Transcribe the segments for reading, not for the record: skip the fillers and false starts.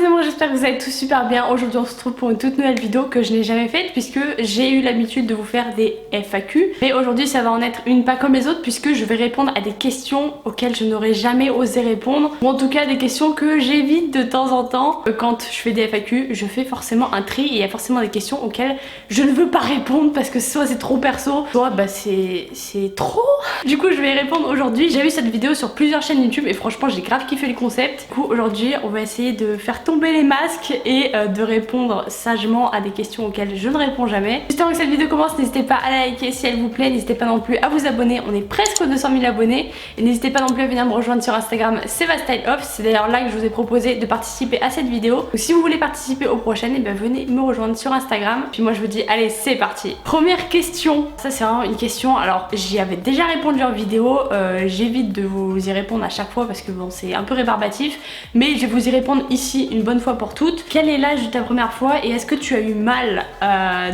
c'est moi, j'espère que vous allez tous super bien. Aujourd'hui on se retrouve pour une toute nouvelle vidéo que je n'ai jamais faite puisque j'ai eu l'habitude de vous faire des FAQ. Mais aujourd'hui ça va en être une pas comme les autres puisque je vais répondre à des questions auxquelles je n'aurais jamais osé répondre. Ou en tout cas des questions que j'évite de temps en temps. Quand je fais des FAQ, je fais forcément un tri et il y a forcément des questions auxquelles je ne veux pas répondre parce que soit c'est trop perso, soit bah c'est trop. Du coup je vais y répondre aujourd'hui. J'ai vu cette vidéo sur plusieurs chaînes YouTube et franchement j'ai grave kiffé le concept. Du coup aujourd'hui on va essayer de faire tomber les masques et de répondre sagement à des questions auxquelles je ne réponds jamais. Juste avant que cette vidéo commence, n'hésitez pas à la liker si elle vous plaît, n'hésitez pas non plus à vous abonner, on est presque aux 200 000 abonnés et n'hésitez pas non plus à venir me rejoindre sur Instagram SevaStyleOff, c'est d'ailleurs là que je vous ai proposé de participer à cette vidéo. Donc si vous voulez participer aux prochaines, et bien venez me rejoindre sur Instagram. Puis moi je vous dis allez c'est parti. Première question, ça c'est vraiment une question, alors j'y avais déjà répondu en vidéo, j'évite de vous y répondre à chaque fois parce que bon c'est un peu rébarbatif, mais je vais vous y répondre ici une bonne fois pour toutes. Quel est l'âge de ta première fois et est-ce que tu as eu mal?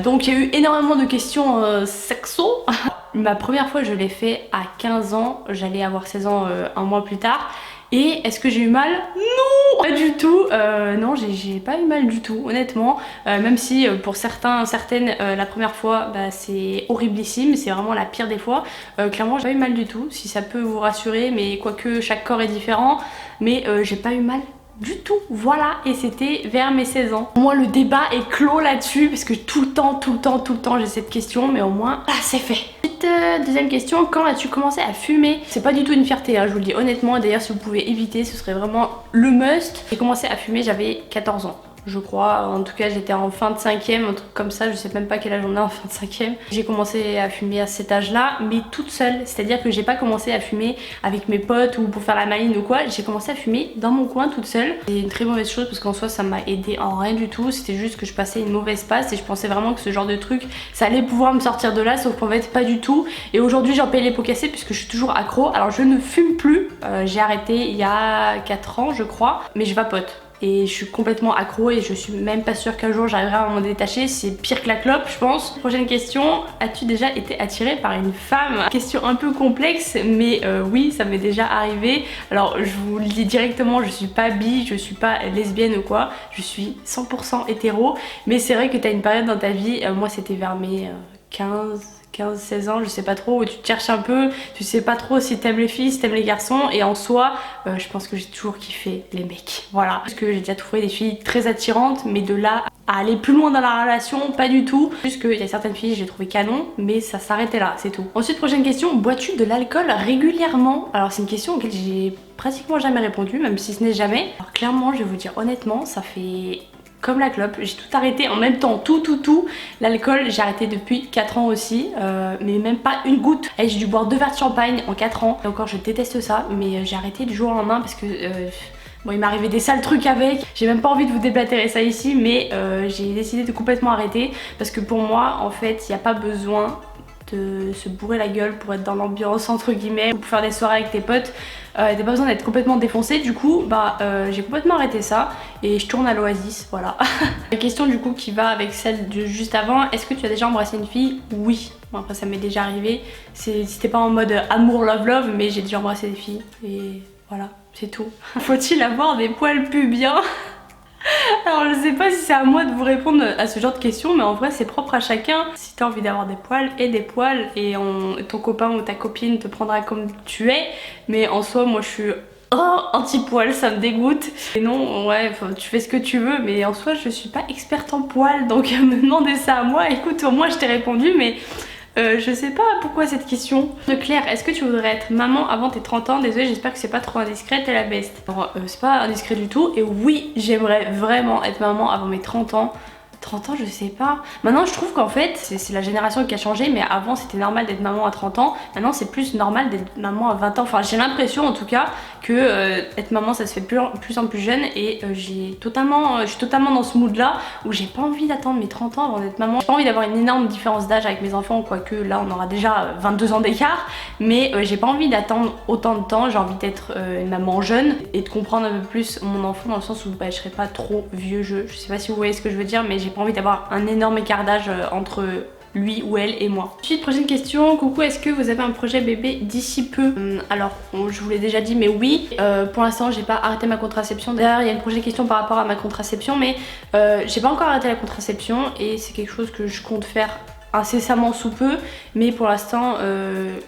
Donc il y a eu énormément de questions sexo. Ma première fois je l'ai fait à 15 ans, j'allais avoir 16 ans un mois plus tard. Et est-ce que j'ai eu mal? Non, pas du tout. Non, j'ai pas eu mal du tout, honnêtement. Même si pour certaines, la première fois, bah, c'est horriblissime, c'est vraiment la pire des fois. Clairement, j'ai pas eu mal du tout, si ça peut vous rassurer, mais quoique chaque corps est différent. Mais j'ai pas eu mal du tout, voilà, et c'était vers mes 16 ans. Moi le débat est clos là-dessus parce que tout le temps j'ai cette question, mais au moins là c'est fait. Deuxième question, quand as-tu commencé à fumer? C'est pas du tout une fierté, hein, je vous le dis honnêtement, d'ailleurs si vous pouvez éviter ce serait vraiment le must. J'ai commencé à fumer, j'avais 14 ans. Je crois, en tout cas j'étais en fin de 5ème, un truc comme ça, je sais même pas quel âge on a en fin de 5ème. J'ai commencé à fumer à cet âge là, mais toute seule, c'est à dire que j'ai pas commencé à fumer avec mes potes ou pour faire la maline ou quoi, j'ai commencé à fumer dans mon coin toute seule. C'est une très mauvaise chose parce qu'en soi ça m'a aidé en rien du tout, c'était juste que je passais une mauvaise passe et je pensais vraiment que ce genre de truc ça allait pouvoir me sortir de là, sauf qu'en fait pas du tout. Et aujourd'hui j'en paye les pots cassés puisque je suis toujours accro. Alors je ne fume plus, j'ai arrêté il y a 4 ans je crois, mais je vapote. Et je suis complètement accro et je suis même pas sûre qu'un jour j'arriverai à m'en détacher, c'est pire que la clope je pense. Prochaine question, as-tu déjà été attirée par une femme? Question un peu complexe mais oui ça m'est déjà arrivé. Alors je vous le dis directement, je suis pas bi, je suis pas lesbienne ou quoi, je suis 100% hétéro. Mais c'est vrai que t'as une période dans ta vie, moi c'était vers mes 15-16 ans, je sais pas trop, où tu te cherches un peu, tu sais pas trop si t'aimes les filles, si t'aimes les garçons, et en soi, je pense que j'ai toujours kiffé les mecs, voilà. Parce que j'ai déjà trouvé des filles très attirantes, mais de là à aller plus loin dans la relation, pas du tout. Juste qu'il y a certaines filles, j'ai trouvé canon, mais ça s'arrêtait là, c'est tout. Ensuite, prochaine question, bois-tu de l'alcool régulièrement? Alors c'est une question auquel j'ai pratiquement jamais répondu, même si ce n'est jamais. Alors clairement, je vais vous dire honnêtement, ça fait... comme la clope, j'ai tout arrêté en même temps, tout. L'alcool, j'ai arrêté depuis 4 ans aussi, mais même pas une goutte. Et j'ai dû boire 2 verres de champagne en 4 ans. Et encore, je déteste ça, mais j'ai arrêté du jour au lendemain parce que... bon, il m'est arrivé des sales trucs avec, j'ai même pas envie de vous déblatérer ça ici, mais j'ai décidé de complètement arrêter parce que pour moi, en fait, il n'y a pas besoin de se bourrer la gueule pour être dans l'ambiance entre guillemets ou pour faire des soirées avec tes potes. T'as pas besoin d'être complètement défoncé, du coup bah j'ai complètement arrêté ça et je tourne à l'Oasis, voilà. La question du coup qui va avec celle de juste avant, est-ce que tu as déjà embrassé une fille? Oui, bon, après ça m'est déjà arrivé, c'était pas en mode amour love mais j'ai déjà embrassé des filles et voilà, c'est tout. Faut-il avoir des poils pubiens? Alors je sais pas si c'est à moi de vous répondre à ce genre de questions, mais en vrai c'est propre à chacun. Si t'as envie d'avoir des poils et ton copain ou ta copine te prendra comme tu es, mais en soi moi je suis anti-poil, ça me dégoûte. Et non, ouais, tu fais ce que tu veux, mais en soi je suis pas experte en poils, donc me demander ça à moi, écoute au moins je t'ai répondu, mais... je sais pas pourquoi cette question. De Claire, est-ce que tu voudrais être maman avant tes 30 ans? Désolée, j'espère que c'est pas trop indiscret, t'es la best. Alors, c'est pas indiscret du tout, et oui, j'aimerais vraiment être maman avant mes 30 ans. 30 ans, je sais pas. Maintenant, je trouve qu'en fait, c'est la génération qui a changé, mais avant, c'était normal d'être maman à 30 ans. Maintenant, c'est plus normal d'être maman à 20 ans. Enfin, j'ai l'impression, en tout cas, que être maman, ça se fait de plus en plus jeune. Et je suis totalement dans ce mood-là, où j'ai pas envie d'attendre mes 30 ans avant d'être maman. J'ai pas envie d'avoir une énorme différence d'âge avec mes enfants, quoique là, on aura déjà 22 ans d'écart. Mais j'ai pas envie d'attendre autant de temps. J'ai envie d'être une maman jeune et de comprendre un peu plus mon enfant, dans le sens où bah, je serai pas trop vieux jeu. Je sais pas si vous voyez ce que je veux dire, mais j'ai pas envie d'avoir un énorme écart d'âge entre lui ou elle et moi. Ensuite, prochaine question, coucou, est-ce que vous avez un projet bébé d'ici peu? Alors, je vous l'ai déjà dit, mais oui. Pour l'instant, j'ai pas arrêté ma contraception. D'ailleurs, il y a une prochaine question par rapport à ma contraception, mais j'ai pas encore arrêté la contraception et c'est quelque chose que je compte faire incessamment sous peu, mais pour l'instant,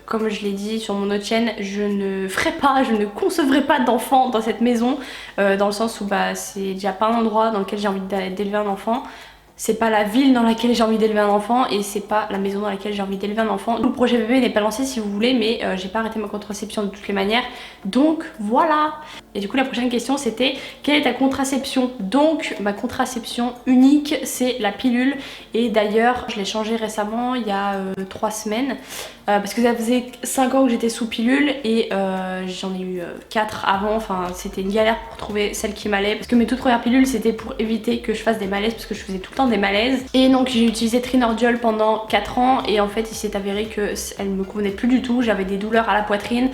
comme je l'ai dit sur mon autre chaîne, je ne concevrai pas d'enfant dans cette maison, dans le sens où bah, c'est déjà pas un endroit dans lequel j'ai envie d'élever un enfant. C'est pas la ville dans laquelle j'ai envie d'élever un enfant et c'est pas la maison dans laquelle j'ai envie d'élever un enfant. Le projet bébé n'est pas lancé si vous voulez, mais j'ai pas arrêté ma contraception de toutes les manières. Donc voilà. Et du coup la prochaine question c'était quelle est ta contraception? Donc ma contraception unique c'est la pilule et d'ailleurs je l'ai changée récemment il y a 3 semaines parce que ça faisait 5 ans que j'étais sous pilule et j'en ai eu 4 avant, enfin c'était une galère pour trouver celle qui m'allait parce que mes toutes premières pilules c'était pour éviter que je fasse des malaises parce que je faisais tout le temps des malaises et donc j'ai utilisé Trinordiol pendant 4 ans et en fait il s'est avéré qu'elle me convenait plus du tout, j'avais des douleurs à la poitrine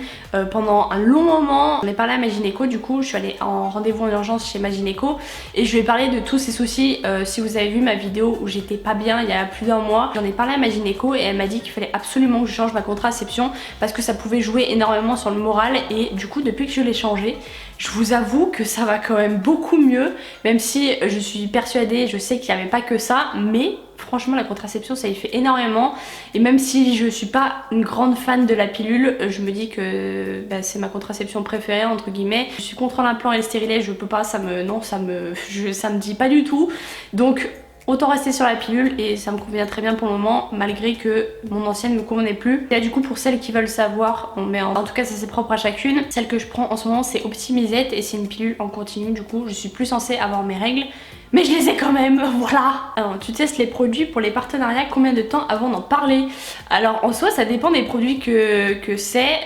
pendant un long moment. On est parlé à ma gynéco, du coup je suis allée en rendez-vous en urgence chez ma gynéco et je lui ai parlé de tous ces soucis. Si vous avez vu ma vidéo où j'étais pas bien il y a plus d'un mois, j'en ai parlé à ma gynéco et elle m'a dit qu'il fallait absolument que je change ma contraception parce que ça pouvait jouer énormément sur le moral et du coup depuis que je l'ai changé, je vous avoue que ça va quand même beaucoup mieux, même si je suis persuadée, je sais qu'il n'y avait pas que ça, mais franchement la contraception ça y fait énormément et même si je suis pas une grande fan de la pilule, je me dis que bah, c'est ma contraception préférée entre guillemets. Je suis contre l'implant et le stérilet, je peux pas, ça me dit pas du tout, donc autant rester sur la pilule et ça me convient très bien pour le moment malgré que mon ancienne ne me convenait plus. Et là du coup pour celles qui veulent savoir, on met en tout cas ça c'est propre à chacune. Celle que je prends en ce moment c'est Optimisette et c'est une pilule en continu, du coup je suis plus censée avoir mes règles. Mais je les ai quand même, voilà. Alors tu testes les produits pour les partenariats, combien de temps avant d'en parler? Alors en soi ça dépend des produits que c'est,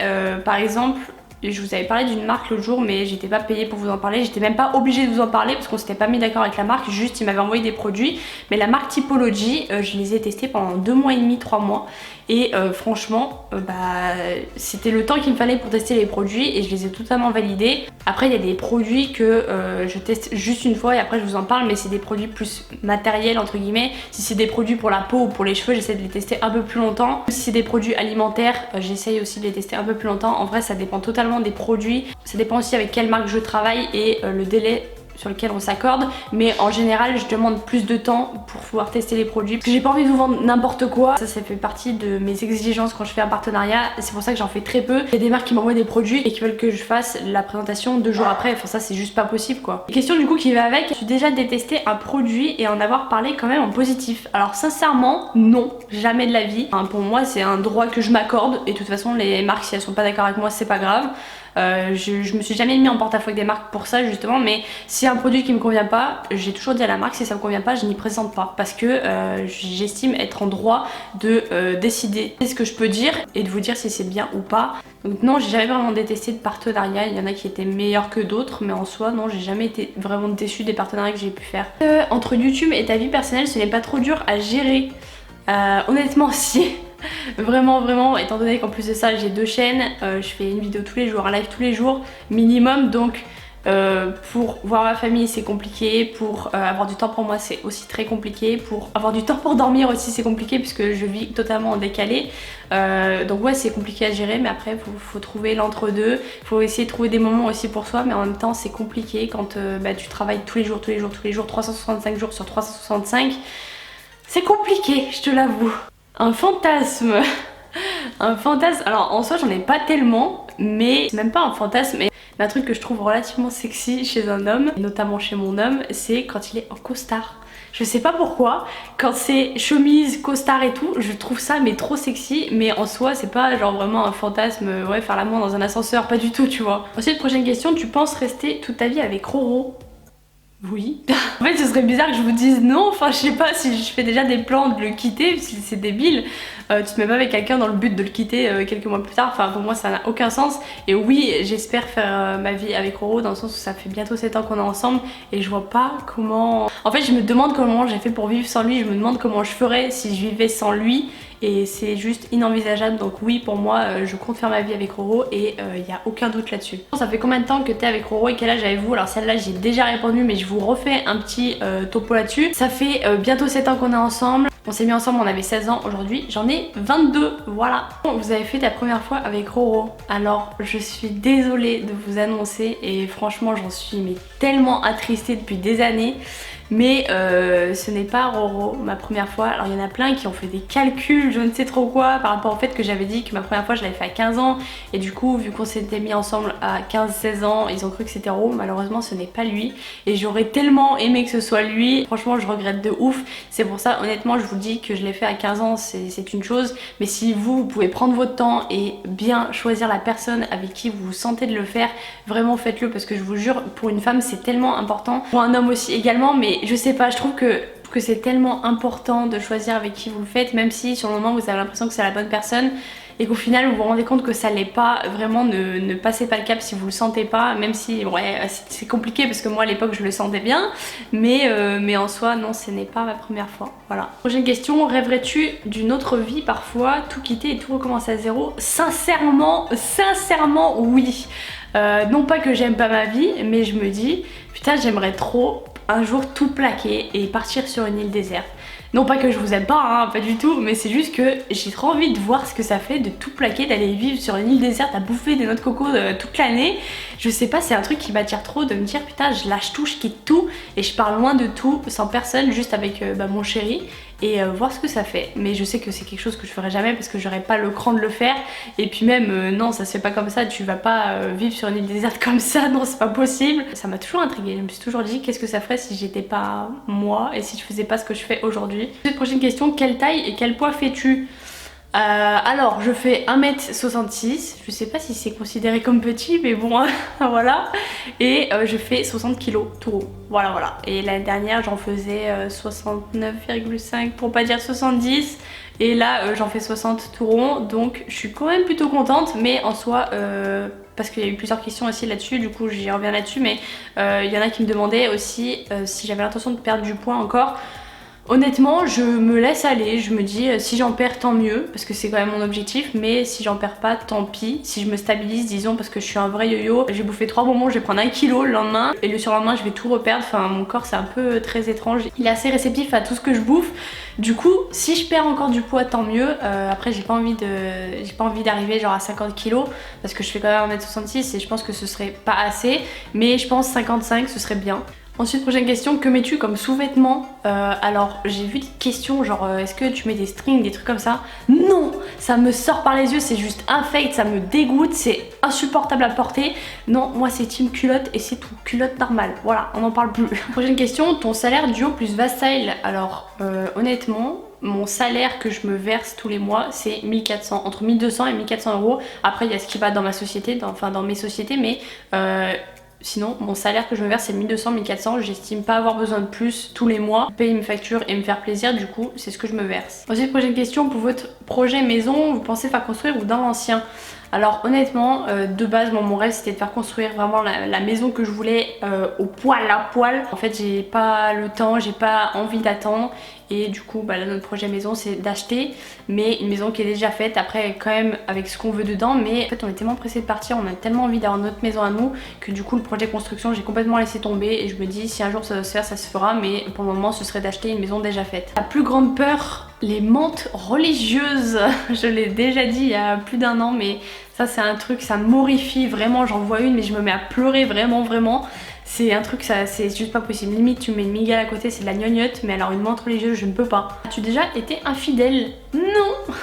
par exemple je vous avais parlé d'une marque l'autre jour mais j'étais pas payée pour vous en parler, j'étais même pas obligée de vous en parler parce qu'on s'était pas mis d'accord avec la marque, juste ils m'avaient envoyé des produits. Mais la marque Typology, je les ai testés pendant 2 mois et demi, 3 mois et franchement bah, c'était le temps qu'il me fallait pour tester les produits et je les ai totalement validés. Après il y a des produits que je teste juste une fois et après je vous en parle, mais c'est des produits plus matériels entre guillemets. Si c'est des produits pour la peau ou pour les cheveux, j'essaie de les tester un peu plus longtemps. Si c'est des produits alimentaires, j'essaye aussi de les tester un peu plus longtemps. En vrai ça dépend totalement des produits, ça dépend aussi avec quelle marque je travaille et le délai sur lequel on s'accorde, mais en général je demande plus de temps pour pouvoir tester les produits parce que j'ai pas envie de vous vendre n'importe quoi. Ça fait partie de mes exigences quand je fais un partenariat, c'est pour ça que j'en fais très peu. Il y a des marques qui m'envoient des produits et qui veulent que je fasse la présentation 2 jours après, enfin ça c'est juste pas possible quoi. Question du coup qui va avec, j'ai déjà détesté un produit et en avoir parlé quand même en positif? Alors sincèrement non, jamais de la vie. Enfin, pour moi c'est un droit que je m'accorde et de toute façon les marques si elles sont pas d'accord avec moi c'est pas grave. Je me suis jamais mis en porte-à-faux avec des marques pour ça justement, mais si un produit qui me convient pas, j'ai toujours dit à la marque si ça me convient pas je n'y présente pas parce que j'estime être en droit de décider ce que je peux dire et de vous dire si c'est bien ou pas. Donc non, j'ai jamais vraiment détesté de partenariat, il y en a qui étaient meilleurs que d'autres mais en soi non, j'ai jamais été vraiment déçue des partenariats que j'ai pu faire. Entre YouTube et ta vie personnelle, ce n'est pas trop dur à gérer? Honnêtement si. Vraiment, étant donné qu'en plus de ça j'ai 2 chaînes, je fais une vidéo tous les jours, un live tous les jours minimum, donc pour voir ma famille c'est compliqué, pour avoir du temps pour moi c'est aussi très compliqué, pour avoir du temps pour dormir aussi c'est compliqué puisque je vis totalement en décalé, donc ouais c'est compliqué à gérer, mais après faut trouver l'entre-deux, faut essayer de trouver des moments aussi pour soi, mais en même temps c'est compliqué quand bah, tu travailles tous les jours, 365 jours sur 365, c'est compliqué, je te l'avoue. Un fantasme. Un fantasme, alors en soi j'en ai pas tellement, mais c'est même pas un fantasme, mais un truc que je trouve relativement sexy chez un homme, notamment chez mon homme, c'est quand il est en costard. Je sais pas pourquoi, quand c'est chemise, costard et tout, je trouve ça mais trop sexy, mais en soi c'est pas genre vraiment un fantasme, ouais faire l'amour dans un ascenseur, pas du tout tu vois. Ensuite prochaine question, tu penses rester toute ta vie avec Roro? Oui. En fait ce serait bizarre que je vous dise non, enfin je sais pas, si je fais déjà des plans de le quitter, c'est débile. Tu te mets pas avec quelqu'un dans le but de le quitter quelques mois plus tard, enfin pour moi ça n'a aucun sens. Et oui j'espère faire ma vie avec Roro dans le sens où ça fait bientôt 7 ans qu'on est ensemble et je vois pas comment... En fait je me demande comment j'ai fait pour vivre sans lui, je me demande comment je ferais si je vivais sans lui. Et c'est juste inenvisageable, donc oui pour moi je compte faire ma vie avec Roro et il n'y a aucun doute là-dessus. Ça fait combien de temps que t'es avec Roro et quel âge avez-vous? Alors celle-là j'ai déjà répondu mais je vous refais un petit topo là-dessus. Ça fait bientôt 7 ans qu'on est ensemble. On s'est mis ensemble, on avait 16 ans, aujourd'hui j'en ai 22, voilà. Vous avez fait la première fois avec Roro, alors je suis désolée de vous annoncer et franchement j'en suis mais tellement attristée depuis des années. Mais ce n'est pas Roro ma première fois. Alors il y en a plein qui ont fait des calculs, je ne sais trop quoi, par rapport au fait que j'avais dit que ma première fois je l'avais fait à 15 ans. Et du coup vu qu'on s'était mis ensemble à 15-16 ans, ils ont cru que c'était Roro. Malheureusement ce n'est pas lui. Et j'aurais tellement aimé que ce soit lui. Franchement je regrette de ouf. C'est pour ça honnêtement je vous dis que je l'ai fait à 15 ans, c'est une chose. Mais si vous pouvez prendre votre temps et bien choisir la personne avec qui vous vous sentez de le faire, vraiment faites-le, parce que je vous jure, pour une femme c'est tellement important. Pour un homme aussi également, mais je sais pas, je trouve que c'est tellement important de choisir avec qui vous le faites, même si sur le moment vous avez l'impression que c'est la bonne personne et qu'au final vous vous rendez compte que ça l'est pas. Vraiment ne passez pas le cap si vous le sentez pas, même si ouais c'est compliqué parce que moi à l'époque je le sentais bien, mais en soi non, ce n'est pas ma première fois. Voilà. Prochaine question, rêverais-tu d'une autre vie parfois, tout quitter et tout recommencer à zéro? Sincèrement oui. Non pas que j'aime pas ma vie, mais je me dis putain j'aimerais trop un jour tout plaquer et partir sur une île déserte. Non pas que je vous aime pas, hein, pas du tout, mais c'est juste que j'ai trop envie de voir ce que ça fait de tout plaquer, d'aller vivre sur une île déserte à bouffer des noix de coco toute l'année. Je sais pas, c'est un truc qui m'attire trop, de me dire putain je lâche tout, je quitte tout et je pars loin de tout, sans personne, juste avec mon chéri, et voir ce que ça fait. Mais je sais que c'est quelque chose que je ferai jamais parce que j'aurais pas le cran de le faire, et puis même non, ça se fait pas comme ça, tu vas pas vivre sur une île déserte comme ça, non c'est pas possible. Ça m'a toujours intriguée, je me suis toujours dit qu'est-ce que ça ferait si j'étais pas moi et si je faisais pas ce que je fais aujourd'hui. Prochaine question, quelle taille et quel poids fais-tu? Alors je fais 1m66, je sais pas si c'est considéré comme petit mais bon voilà, et je fais 60 kg tout rond, voilà. Et l'année dernière j'en faisais 69,5 pour pas dire 70, et là j'en fais 60 tout rond, donc je suis quand même plutôt contente. Mais en soi parce qu'il y a eu plusieurs questions aussi là-dessus, du coup j'y reviens là-dessus, mais il y en a qui me demandaient aussi si j'avais l'intention de perdre du poids encore. Honnêtement je me laisse aller, je me dis si j'en perds tant mieux, parce que c'est quand même mon objectif, mais si j'en perds pas tant pis. Si je me stabilise disons, parce que je suis un vrai yo-yo, j'ai bouffé 3 bonbons, je vais prendre 1 kg le lendemain et le surlendemain je vais tout reperdre. Enfin mon corps c'est un peu très étrange, il est assez réceptif à tout ce que je bouffe. Du coup si je perds encore du poids tant mieux. Après j'ai pas envie d'arriver genre à 50 kg parce que je fais quand même 1m66 et je pense que ce serait pas assez, mais je pense 55 ce serait bien. Ensuite prochaine question, que mets-tu comme sous-vêtements? Alors j'ai vu des questions genre est-ce que tu mets des strings, des trucs comme ça? Non, ça me sort par les yeux, c'est juste infect, ça me dégoûte, c'est insupportable à porter. Non, moi c'est team culotte et c'est tout, culotte normale, voilà, on n'en parle plus. Prochaine question, ton salaire duo plus Vastyle? Alors honnêtement mon salaire que je me verse tous les mois c'est 1400, entre 1200 et 1400 euros. Après il y a ce qui va dans ma société, dans mes sociétés, mais sinon mon salaire que je me verse c'est 1200-1400, j'estime pas avoir besoin de plus tous les mois, payer mes factures et me faire plaisir, du coup c'est ce que je me verse. Ensuite prochaine question, pour votre projet maison, vous pensez faire construire ou dans l'ancien? Alors honnêtement de base mon rêve c'était de faire construire vraiment la maison que je voulais au poil à poil. En fait j'ai pas le temps, j'ai pas envie d'attendre, et du coup là notre projet maison c'est d'acheter, mais une maison qui est déjà faite, après quand même avec ce qu'on veut dedans. Mais en fait on est tellement pressé de partir, on a tellement envie d'avoir notre maison à nous, que du coup le projet construction j'ai complètement laissé tomber, et je me dis si un jour ça doit se faire ça se fera, mais pour le moment ce serait d'acheter une maison déjà faite. La plus grande peur, les mantes religieuses. Je l'ai déjà dit il y a plus d'1 an, mais ça c'est un truc, ça m'horrifie vraiment, j'en vois une mais je me mets à pleurer vraiment. C'est un truc, ça c'est juste pas possible. Limite tu mets une migale à côté, c'est de la gnognotte, mais alors une menthe religieuse je ne peux pas. As-tu déjà été infidèle? Non.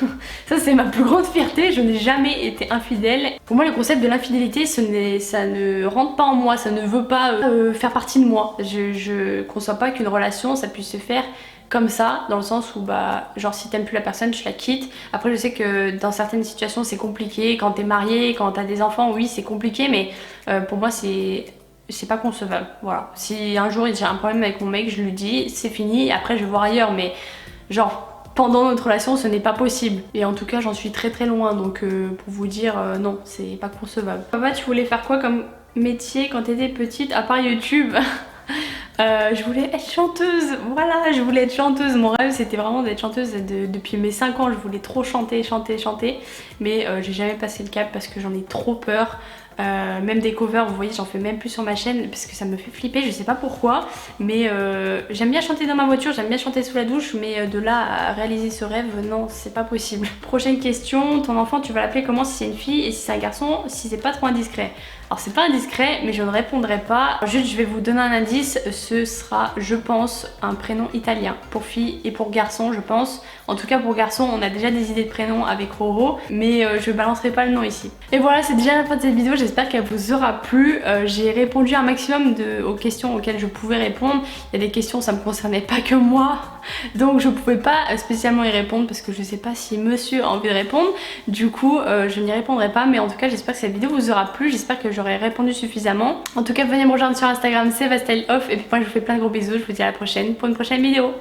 Ça c'est ma plus grande fierté, je n'ai jamais été infidèle. Pour moi le concept de l'infidélité ça ne rentre pas en moi, ça ne veut pas faire partie de moi. Je conçois pas qu'une relation ça puisse se faire comme ça, dans le sens où genre si t'aimes plus la personne tu la quittes. Après je sais que dans certaines situations c'est compliqué, quand t'es marié, quand t'as des enfants, oui c'est compliqué, mais pour moi c'est pas concevable, voilà. Si un jour j'ai un problème avec mon mec, je lui dis c'est fini et après je vais voir ailleurs, mais genre pendant notre relation ce n'est pas possible. Et en tout cas j'en suis très loin, donc pour vous dire non, c'est pas concevable. Papa, tu voulais faire quoi comme métier quand t'étais petite à part YouTube? Je voulais être chanteuse, voilà, je voulais être chanteuse. Mon rêve c'était vraiment d'être chanteuse depuis mes 5 ans, je voulais trop chanter, mais j'ai jamais passé le cap parce que j'en ai trop peur. même des covers, vous voyez j'en fais même plus sur ma chaîne parce que ça me fait flipper, je sais pas pourquoi, mais j'aime bien chanter dans ma voiture, j'aime bien chanter sous la douche, mais de là à réaliser ce rêve, non c'est pas possible. Prochaine question, ton enfant tu vas l'appeler comment si c'est une fille et si c'est un garçon, si c'est pas trop indiscret? Alors c'est pas indiscret mais je ne répondrai pas, juste je vais vous donner un indice, ce sera je pense un prénom italien pour fille et pour garçon je pense. En tout cas pour garçon on a déjà des idées de prénoms avec Roro mais je balancerai pas le nom ici. Et voilà c'est déjà la fin de cette vidéo, j'espère qu'elle vous aura plu. J'ai répondu un maximum aux questions auxquelles je pouvais répondre. Il y a des questions ça me concernait pas que moi donc je pouvais pas spécialement y répondre parce que je sais pas si monsieur a envie de répondre. Du coup je n'y répondrai pas mais en tout cas j'espère que cette vidéo vous aura plu, j'espère que j'aurai répondu suffisamment. En tout cas venez me rejoindre sur Instagram c'est Vasteloff et puis moi je vous fais plein de gros bisous, je vous dis à la prochaine pour une prochaine vidéo.